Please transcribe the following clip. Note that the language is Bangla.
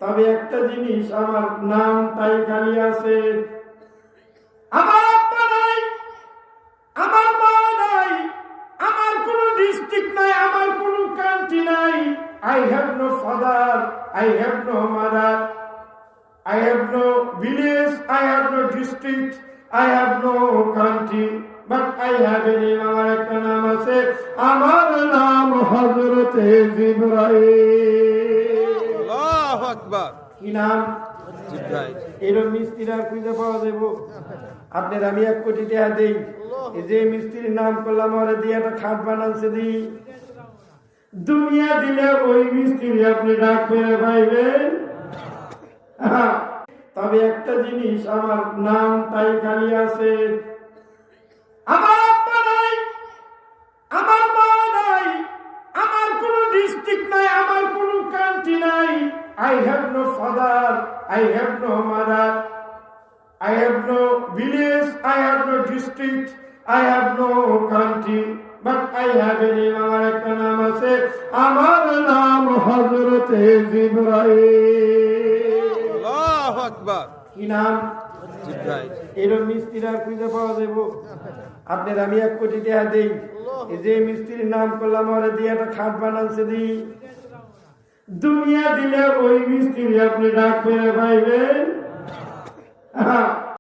তবে একটা জিনিস, আমার নামটাই খালি আছে, আমার আব্বা নাই, আমার মা নাই, আমার কোন ডিস্ট্রিক্ট নাই, আমার কোন কান্ট্রি নাই। I have no father, I have no mother, I have no village, I have no district, I have no country, but I have a name. আমার একটা নাম আছে, আমার নাম হযরতে জিবরাইল। আল্লাহু আকবার। কি নাম? জিবরাইল। এরকম মিস্ত্রিরা খুঁজে পাওয়া যাব? আপনার আমি 1 কোটি টাকা দেই, এই যে মিস্ত্রির নাম করলাম, ওরা দিয়ে একটা খাট বানাচ্ছে দিই, দুনিয়া দিলে ওই মিস্ত্রি আপনি ডাক করে পাইবেন। তবে একটা জিনিস, আমার নামটাই খালি আছে, আমার আব্বা নাই, আমার মা নাই, আমার কোন ডিস্ট্রিক্ট নাই, আমার কোন কান্ট্রি নাই। I have no father, I have no mother, I have no village, I have no district, I have no country, but I have a name. আমার একটা নাম আছে, আমার নাম হযরতে জিবরাইল। আল্লাহু আকবার। কি নাম? জিবরাইল। এরকম মিস্ত্রিরা খুঁজে পাওয়া যাব? আপনার আমি 1 কোটি টাকা দেই, এই যে মিস্ত্রির নাম করলাম, ওরা দিয়ে একটা খাট বানাচ্ছে দিই, দুনিয়া দিলে ওই মিস্ত্রি আপনি ডাক করে পাইবেন।